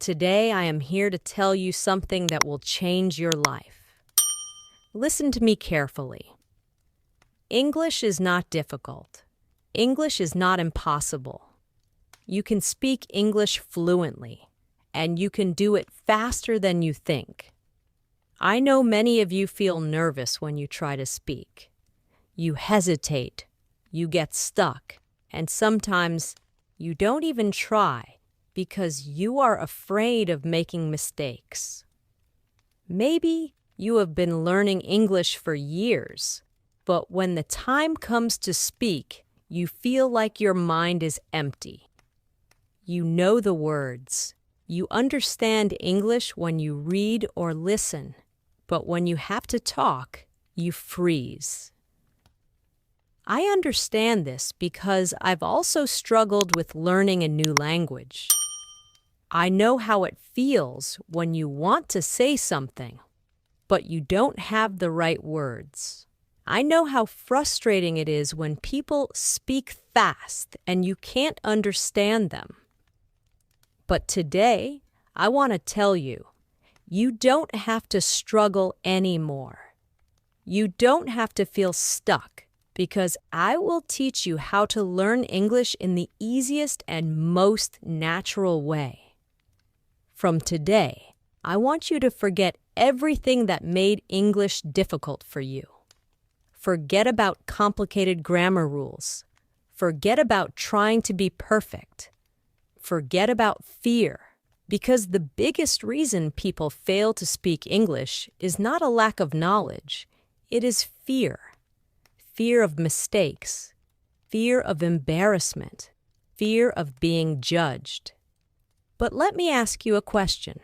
Today, I am here to tell you something that will change your life. Listen to me carefully. English is not difficult. English is not impossible. You can speak English fluently, and you can do it faster than you think. I know many of you feel nervous when you try to speak. You hesitate, you get stuck, and sometimes you don't even try because you are afraid of making mistakes. Maybe you have been learning English for years, but when the time comes to speak, you feel like your mind is empty. You know the words. You understand English when you read or listen, but when you have to talk, you freeze. I understand this because I've also struggled with learning a new language. I know how it feels when you want to say something, but you don't have the right words. I know how frustrating it is when people speak fast and you can't understand them. But today, I want to tell you, you don't have to struggle anymore. You don't have to feel stuck because I will teach you how to learn English in the easiest and most natural way. From today, I want you to forget everything that made English difficult for you. Forget about complicated grammar rules. Forget about trying to be perfect. Forget about fear, because the biggest reason people fail to speak English is not a lack of knowledge. It is fear. Fear of mistakes, fear of embarrassment, fear of being judged. But let me ask you a question.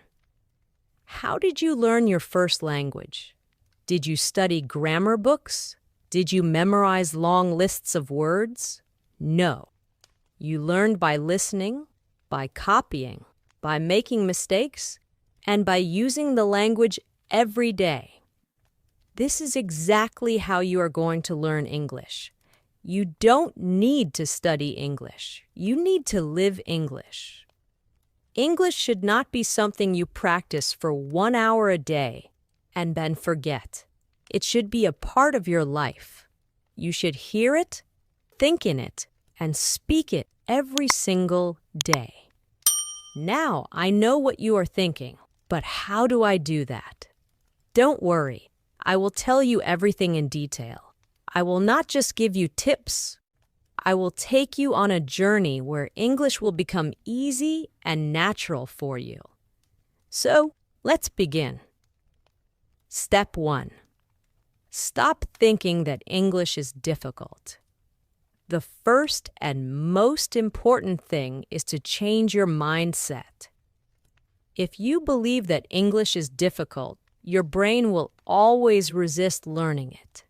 How did you learn your first language? Did you study grammar books? Did you memorize long lists of words? No. You learned by listening, by copying, by making mistakes, and by using the language every day. This is exactly how you are going to learn English. You don't need to study English. You need to live English. English should not be something you practice for 1 hour a day and then forget. It should be a part of your life. You should hear it, think in it, and speak it every single day. Now, I know what you are thinking, but how do I do that? Don't worry. I will tell you everything in detail. I will not just give you tips. I will take you on a journey where English will become easy and natural for you. So, let's begin. Step 1. Stop thinking that English is difficult. The first and most important thing is to change your mindset. If you believe that English is difficult, your brain will always resist learning it.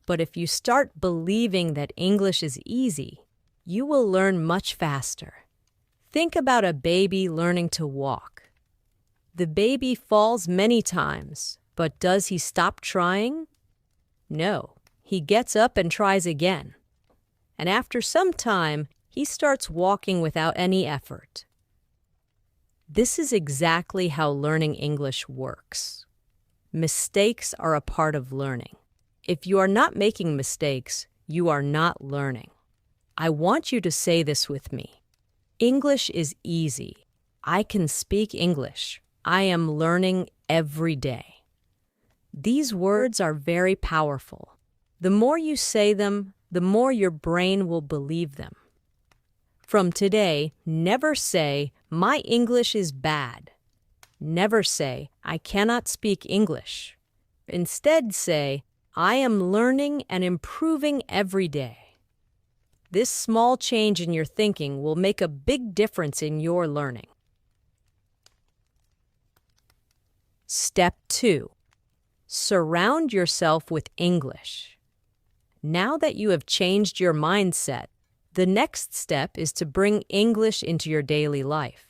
But if you start believing that English is easy, you will learn much faster. Think about a baby learning to walk. The baby falls many times, but does he stop trying? No, he gets up and tries again. And after some time, he starts walking without any effort. This is exactly how learning English works. Mistakes are a part of learning. If you are not making mistakes, you are not learning. I want you to say this with me. English is easy. I can speak English. I am learning every day. These words are very powerful. The more you say them, the more your brain will believe them. From today, never say, "My English is bad." Never say, "I cannot speak English." Instead say, "I am learning and improving every day." This small change in your thinking will make a big difference in your learning. Step 2. Surround yourself with English. Now that you have changed your mindset, the next step is to bring English into your daily life.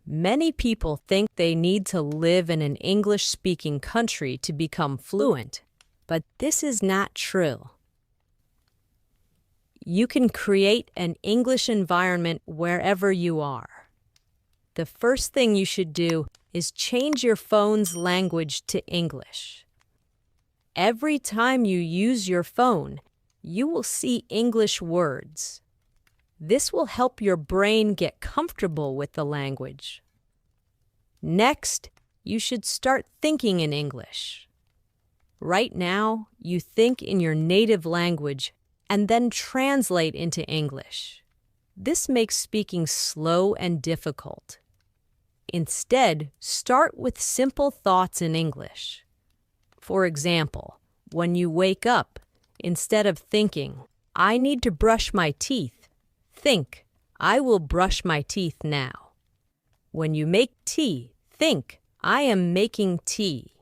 Many people think they need to live in an English-speaking country to become fluent, but this is not true. You can create an English environment wherever you are. The first thing you should do is change your phone's language to English. Every time you use your phone, you will see English words. This will help your brain get comfortable with the language. Next, you should start thinking in English. Right now, you think in your native language and then translate into English. This makes speaking slow and difficult. Instead, start with simple thoughts in English. For example, when you wake up, instead of thinking, "I need to brush my teeth," think, "I will brush my teeth now." When you make tea, think, "I am making tea."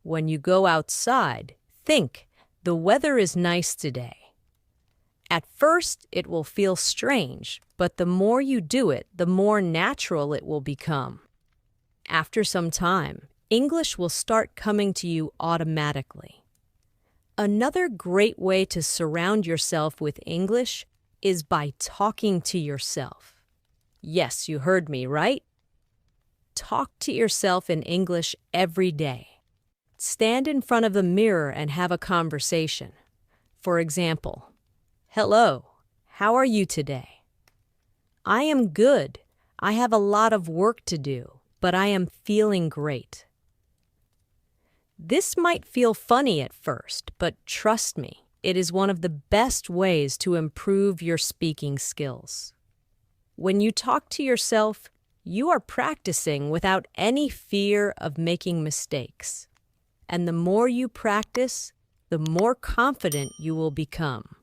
When you go outside, think, "The weather is nice today." At first, it will feel strange, but the more you do it, the more natural it will become. After some time, English will start coming to you automatically. Another great way to surround yourself with English is by talking to yourself. Yes, you heard me, right? Talk to yourself in English every day. Stand in front of the mirror and have a conversation. For example, "Hello, how are you today?" "I am good. I have a lot of work to do, but I am feeling great." This might feel funny at first, but trust me, it is one of the best ways to improve your speaking skills. When you talk to yourself, you are practicing without any fear of making mistakes. And the more you practice, the more confident you will become.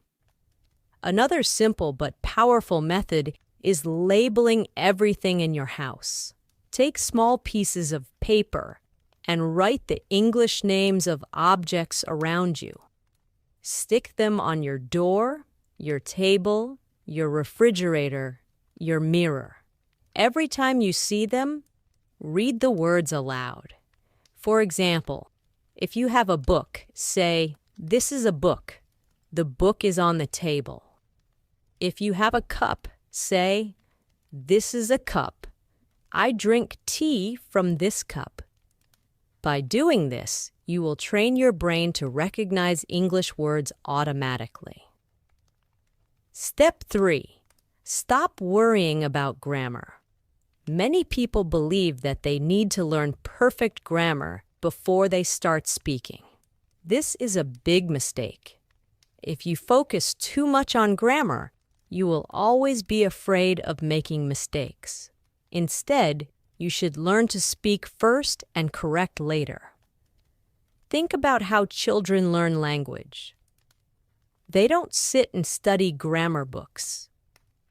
Another simple but powerful method is labeling everything in your house. Take small pieces of paper and write the English names of objects around you. Stick them on your door, your table, your refrigerator, your mirror. Every time you see them, read the words aloud. For example, if you have a book, say, "This is a book. The book is on the table." If you have a cup, say, "This is a cup. I drink tea from this cup." By doing this, you will train your brain to recognize English words automatically. Step 3. Stop worrying about grammar. Many people believe that they need to learn perfect grammar before they start speaking. This is a big mistake. If you focus too much on grammar, you will always be afraid of making mistakes. Instead, you should learn to speak first and correct later. Think about how children learn language. They don't sit and study grammar books.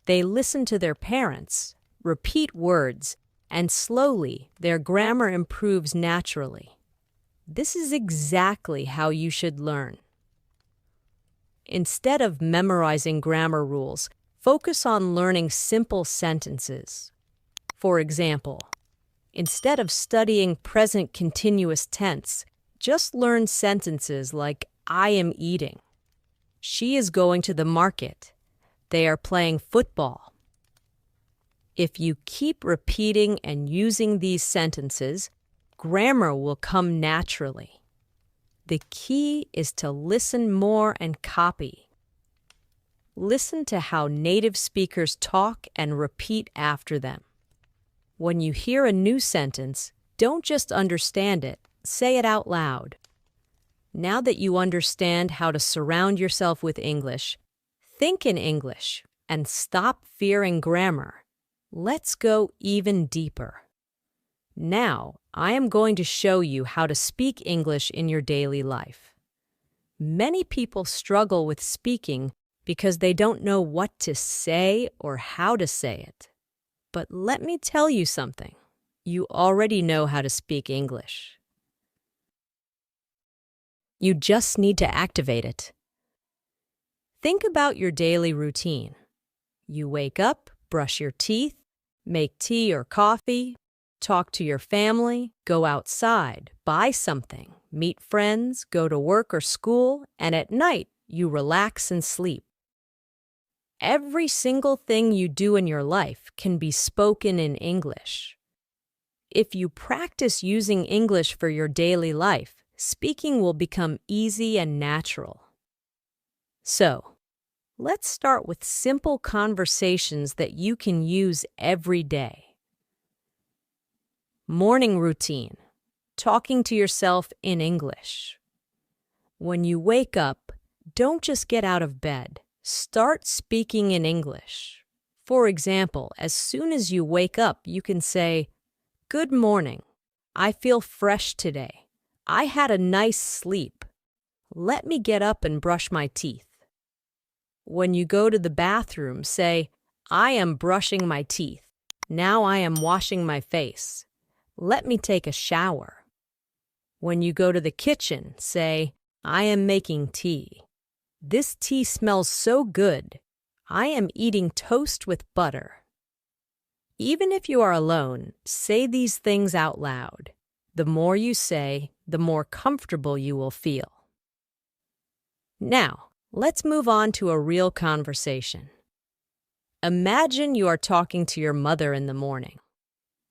They listen to their parents, repeat words, and slowly their grammar improves naturally. This is exactly how you should learn. Instead of memorizing grammar rules, focus on learning simple sentences. For example, instead of studying present continuous tense, just learn sentences like "I am eating," "She is going to the market," "They are playing football." If you keep repeating and using these sentences, grammar will come naturally. The key is to listen more and copy. Listen to how native speakers talk and repeat after them. When you hear a new sentence, don't just understand it, say it out loud. Now that you understand how to surround yourself with English, think in English and stop fearing grammar. Let's go even deeper. Now, I am going to show you how to speak English in your daily life. Many people struggle with speaking because they don't know what to say or how to say it. But let me tell you something. You already know how to speak English. You just need to activate it. Think about your daily routine. You wake up, brush your teeth, make tea or coffee, talk to your family, go outside, buy something, meet friends, go to work or school, and at night, you relax and sleep. Every single thing you do in your life can be spoken in English. If you practice using English for your daily life, speaking will become easy and natural. So, let's start with simple conversations that you can use every day. Morning routine. Talking to yourself in English. When you wake up, don't just get out of bed. Start speaking in English. For example, as soon as you wake up, you can say, "Good morning. I feel fresh today. I had a nice sleep. Let me get up and brush my teeth." When you go to the bathroom, say, "I am brushing my teeth. Now I am washing my face. Let me take a shower." When you go to the kitchen, say, "I am making tea. This tea smells so good. I am eating toast with butter." Even if you are alone, say these things out loud. The more you say, the more comfortable you will feel. Now, let's move on to a real conversation. Imagine you are talking to your mother in the morning.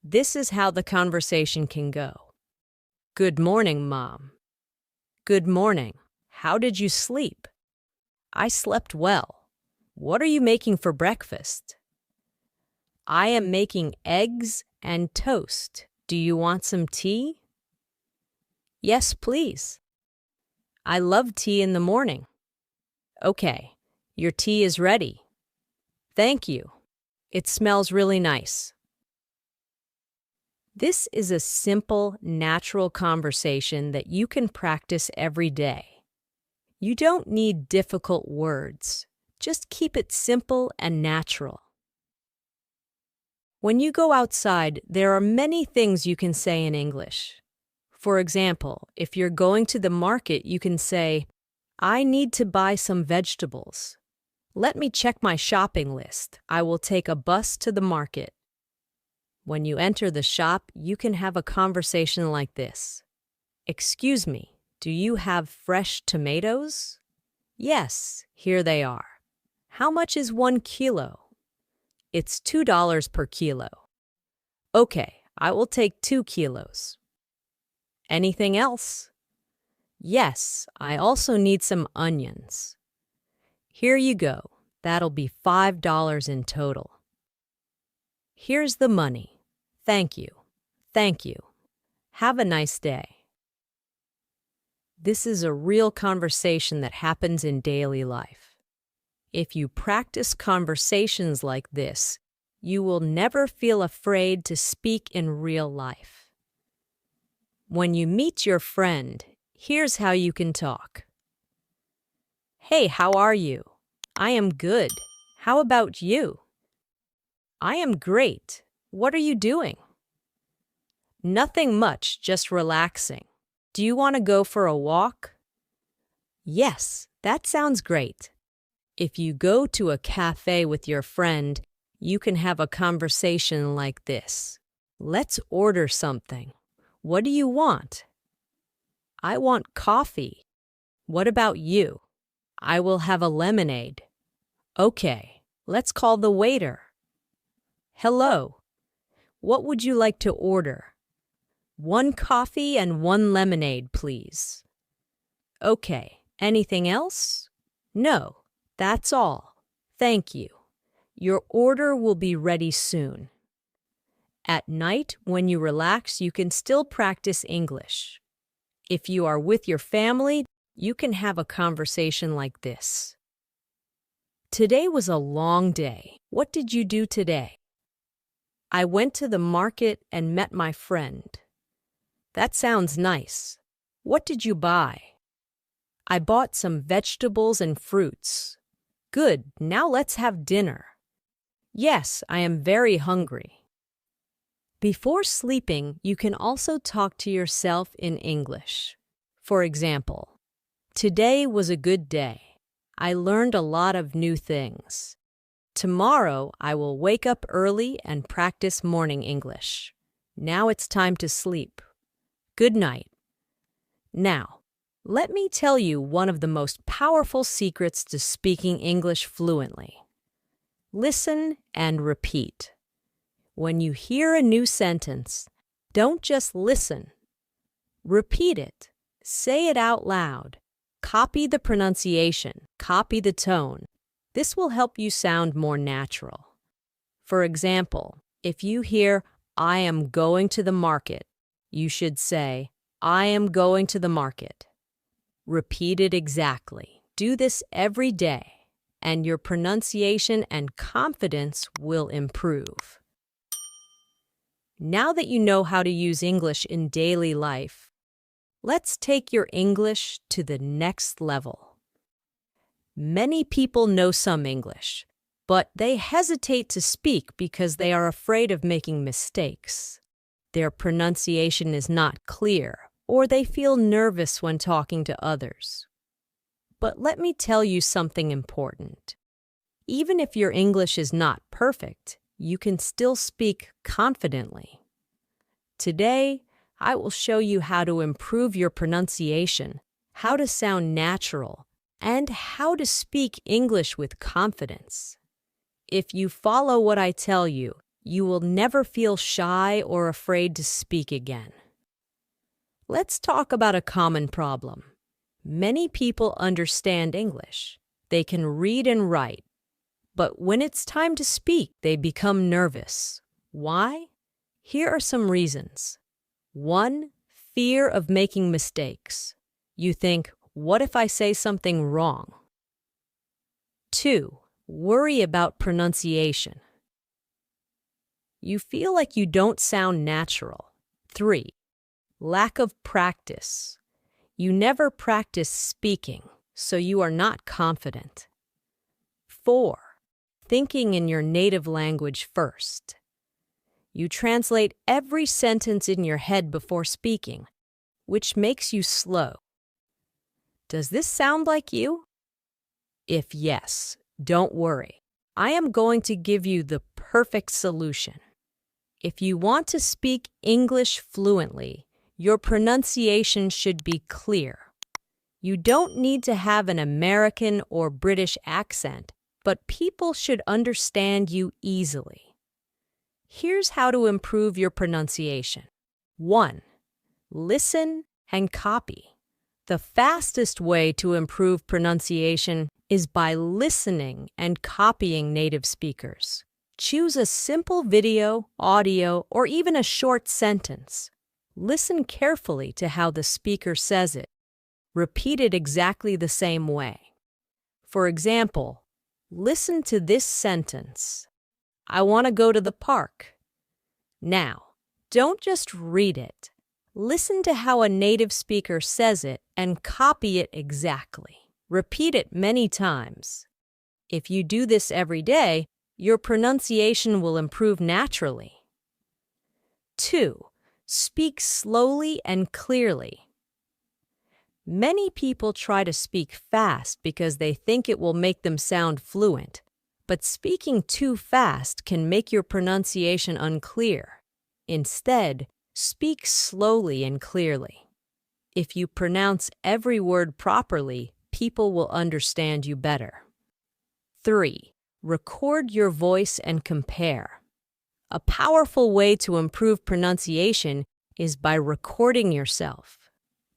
This is how the conversation can go. "Good morning, Mom." "Good morning. How did you sleep?" "I slept well. What are you making for breakfast?" "I am making eggs and toast. Do you want some tea?" "Yes, please." "I love tea in the morning." "Okay, your tea is ready." "Thank you. It smells really nice." This is a simple, natural conversation that you can practice every day. You don't need difficult words. Just keep it simple and natural. When you go outside, there are many things you can say in English. For example, if you're going to the market, you can say, "I need to buy some vegetables. Let me check my shopping list. I will take a bus to the market." When you enter the shop, you can have a conversation like this. "Excuse me, do you have fresh tomatoes?" "Yes, here they are." "How much is 1 kilo?" "It's $2 per kilo." "Okay, I will take 2 kilos." "Anything else?" "Yes, I also need some onions." "Here you go. That'll be $5 in total." "Here's the money. Thank you. Thank you. Have a nice day." This is a real conversation that happens in daily life. If you practice conversations like this, you will never feel afraid to speak in real life. When you meet your friend, here's how you can talk. "Hey, how are you?" "I am good. How about you?" "I am great. What are you doing?" "Nothing much, just relaxing. Do you want to go for a walk?" "Yes, that sounds great." If you go to a cafe with your friend, you can have a conversation like this. "Let's order something. What do you want?" "I want coffee." "What about you?" "I will have a lemonade." "Okay, let's call the waiter." "Hello. What would you like to order?" "1 coffee and 1 lemonade, please." "Okay, anything else?" "No, that's all. Thank you. Your order will be ready soon." At night, when you relax, you can still practice English. If you are with your family, you can have a conversation like this. "Today was a long day. What did you do today?" "I went to the market and met my friend." "That sounds nice. What did you buy?" "I bought some vegetables and fruits." "Good, now let's have dinner." "Yes, I am very hungry." Before sleeping, you can also talk to yourself in English. For example, "Today was a good day. I learned a lot of new things. Tomorrow, I will wake up early and practice morning English. Now it's time to sleep. Good night." Now, let me tell you one of the most powerful secrets to speaking English fluently. Listen and repeat. When you hear a new sentence, don't just listen. Repeat it. Say it out loud. Copy the pronunciation. Copy the tone. This will help you sound more natural. For example, if you hear, "I am going to the market," you should say, "I am going to the market." Repeat it exactly. Do this every day, and your pronunciation and confidence will improve. Now that you know how to use English in daily life, let's take your English to the next level. Many people know some English, but they hesitate to speak because they are afraid of making mistakes. Their pronunciation is not clear, or they feel nervous when talking to others. But let me tell you something important. Even if your English is not perfect, you can still speak confidently. Today, I will show you how to improve your pronunciation, how to sound natural, and how to speak English with confidence. If you follow what I tell you, you will never feel shy or afraid to speak again. Let's talk about a common problem. Many people understand English. They can read and write. But when it's time to speak, they become nervous. Why? Here are some reasons. 1. Fear of making mistakes. You think, what if I say something wrong? 2. Worry about pronunciation. You feel like you don't sound natural. 3. Lack of practice. You never practice speaking, so you are not confident. 4. Thinking in your native language first. You translate every sentence in your head before speaking, which makes you slow. Does this sound like you? If yes, don't worry. I am going to give you the perfect solution. If you want to speak English fluently, your pronunciation should be clear. You don't need to have an American or British accent, but people should understand you easily. Here's how to improve your pronunciation. 1. Listen and copy. The fastest way to improve pronunciation is by listening and copying native speakers. Choose a simple video, audio, or even a short sentence. Listen carefully to how the speaker says it. Repeat it exactly the same way. For example, listen to this sentence. I want to go to the park. Now, don't just read it. Listen to how a native speaker says it and copy it exactly. Repeat it many times. If you do this every day, your pronunciation will improve naturally. 2. Speak slowly and clearly. Many people try to speak fast because they think it will make them sound fluent, but speaking too fast can make your pronunciation unclear. Instead, speak slowly and clearly. If you pronounce every word properly, people will understand you better. 3. Record your voice and compare. A powerful way to improve pronunciation is by recording yourself.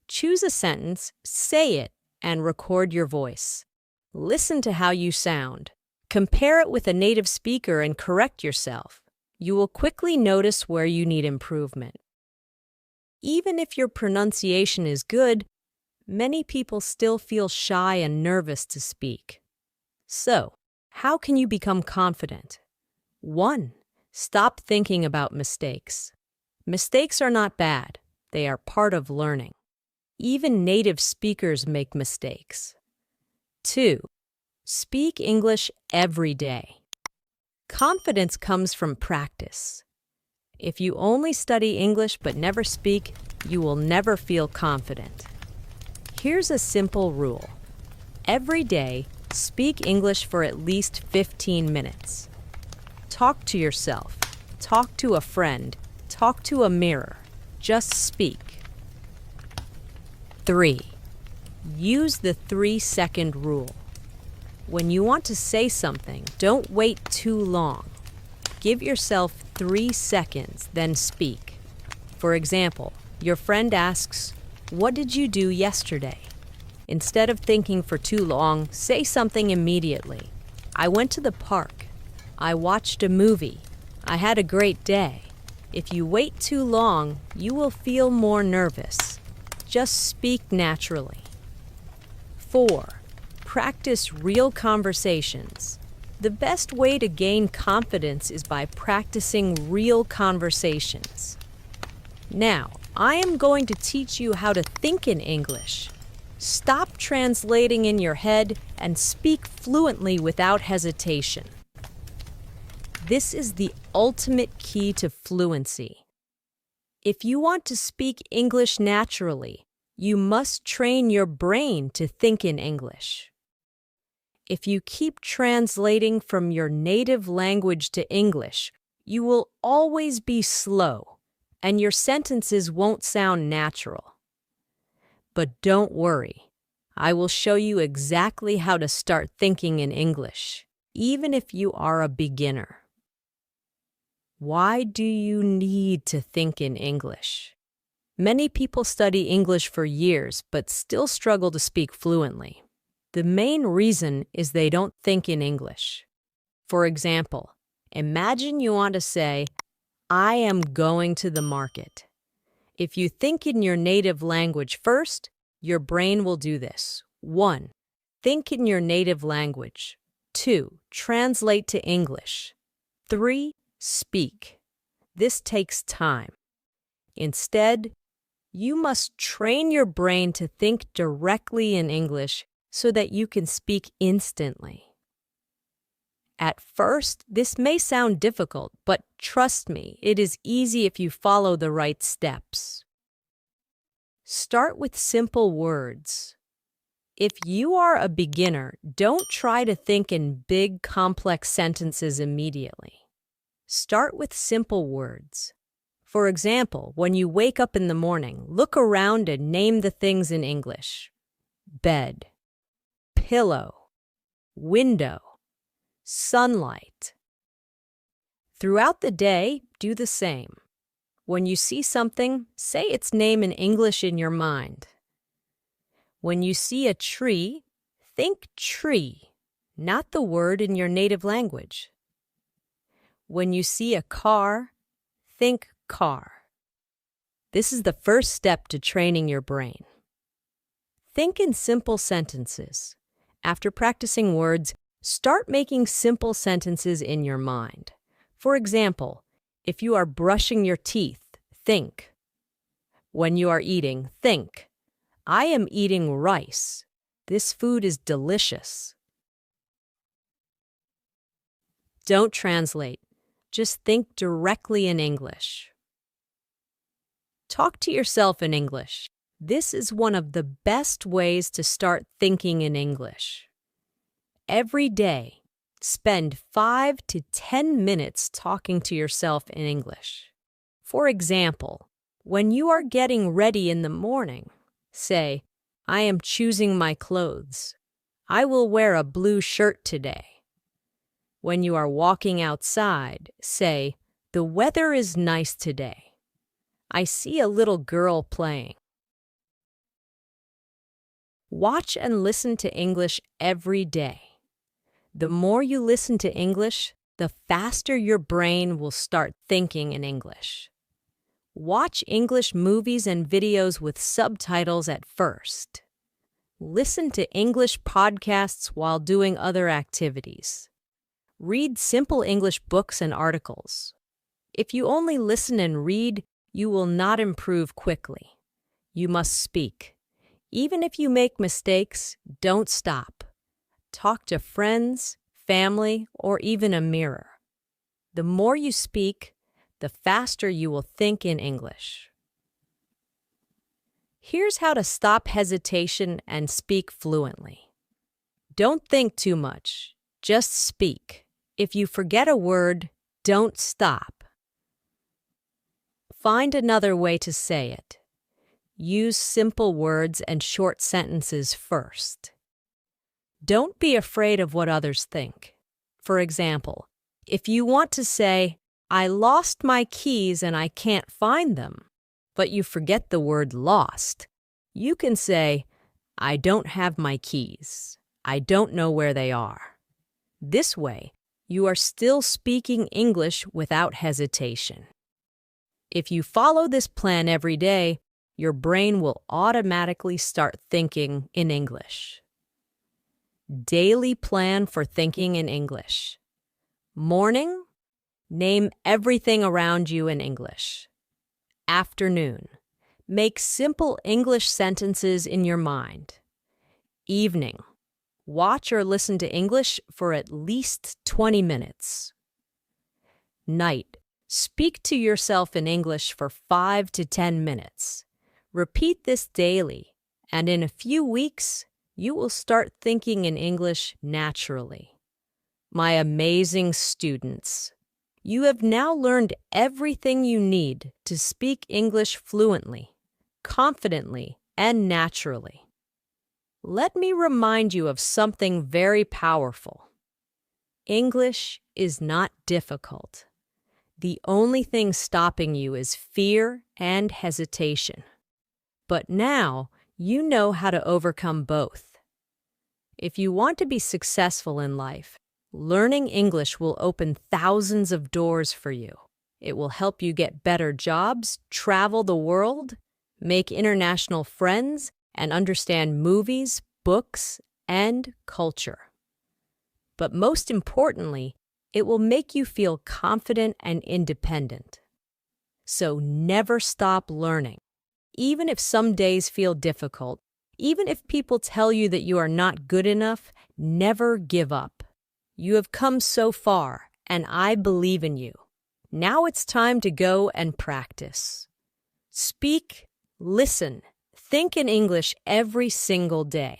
Choose a sentence, say it, and record your voice. Listen to how you sound. Compare it with a native speaker and correct yourself. You will quickly notice where you need improvement. Even if your pronunciation is good, many people still feel shy and nervous to speak. So, how can you become confident? 1. Stop thinking about mistakes. Mistakes are not bad. They are part of learning. Even native speakers make mistakes. 2. Speak English every day. Confidence comes from practice. If you only study English but never speak, you will never feel confident. Here's a simple rule. Every day, speak English for at least 15 minutes. Talk to yourself. Talk to a friend. Talk to a mirror. Just speak. 3. Use the 3-second rule. When you want to say something, don't wait too long. Give yourself 3 seconds, then speak. For example, your friend asks, "What did you do yesterday?" Instead of thinking for too long, say something immediately. "I went to the park. I watched a movie. I had a great day." If you wait too long, you will feel more nervous. Just speak naturally. 4. Practice real conversations. The best way to gain confidence is by practicing real conversations. Now, I am going to teach you how to think in English. Stop translating in your head and speak fluently without hesitation. This is the ultimate key to fluency. If you want to speak English naturally, you must train your brain to think in English. If you keep translating from your native language to English, you will always be slow, and your sentences won't sound natural. But don't worry, I will show you exactly how to start thinking in English, even if you are a beginner. Why do you need to think in English? Many people study English for years but still struggle to speak fluently. The main reason is they don't think in English. For example, imagine you want to say, "I am going to the market." If you think in your native language first, your brain will do this. 1. Think in your native language. 2. Translate to English. 3. Speak. This takes time. Instead, you must train your brain to think directly in English so that you can speak instantly. At first, this may sound difficult, but trust me, it is easy if you follow the right steps. Start with simple words. If you are a beginner, don't try to think in big, complex sentences immediately. Start with simple words. For example, when you wake up in the morning, look around and name the things in English. Bed, pillow, window, sunlight. Throughout the day, do the same. When you see something, say its name in English in your mind. When you see a tree, think tree, not the word in your native language. When you see a car, think car. This is the first step to training your brain. Think in simple sentences. After practicing words, start making simple sentences in your mind. For example, if you are brushing your teeth, think. When you are eating, think. I am eating rice. This food is delicious. Don't translate. Just think directly in English. Talk to yourself in English. This is one of the best ways to start thinking in English. Every day, spend 5 to 10 minutes talking to yourself in English. For example, when you are getting ready in the morning, say, "I am choosing my clothes. I will wear a blue shirt today." When you are walking outside, say, "The weather is nice today. I see a little girl playing." Watch and listen to English every day. The more you listen to English, the faster your brain will start thinking in English. Watch English movies and videos with subtitles at first. Listen to English podcasts while doing other activities. Read simple English books and articles. If you only listen and read, you will not improve quickly. You must speak. Even if you make mistakes, don't stop. Talk to friends, family, or even a mirror. The more you speak, the faster you will think in English. Here's how to stop hesitation and speak fluently. Don't think too much. Just speak. If you forget a word, don't stop. Find another way to say it. Use simple words and short sentences first. Don't be afraid of what others think. For example, if you want to say, "I lost my keys and I can't find them," but you forget the word lost, you can say, "I don't have my keys. I don't know where they are." This way, you are still speaking English without hesitation. If you follow this plan every day, your brain will automatically start thinking in English. Daily plan for thinking in English. Morning, name everything around you in English. Afternoon, make simple English sentences in your mind. Evening, watch or listen to English for at least 20 minutes. Night, speak to yourself in English for 5 to 10 minutes. Repeat this daily, and in a few weeks, you will start thinking in English naturally. My amazing students, you have now learned everything you need to speak English fluently, confidently, and naturally. Let me remind you of something very powerful. English is not difficult. The only thing stopping you is fear and hesitation. But now, you know how to overcome both. If you want to be successful in life, learning English will open thousands of doors for you. It will help you get better jobs, travel the world, make international friends, and understand movies, books, and culture. But most importantly, it will make you feel confident and independent. So never stop learning. Even if some days feel difficult, even if people tell you that you are not good enough, never give up. You have come so far, and I believe in you. Now it's time to go and practice. Speak, listen, think in English every single day.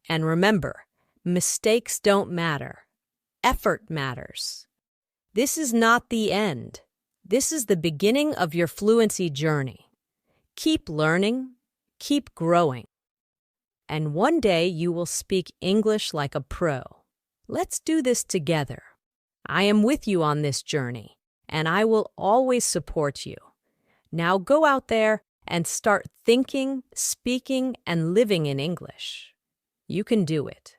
And remember, mistakes don't matter. Effort matters. This is not the end. This is the beginning of your fluency journey. Keep learning, keep growing. And one day you will speak English like a pro. Let's do this together. I am with you on this journey, and I will always support you. Now go out there and start thinking, speaking, and living in English. You can do it.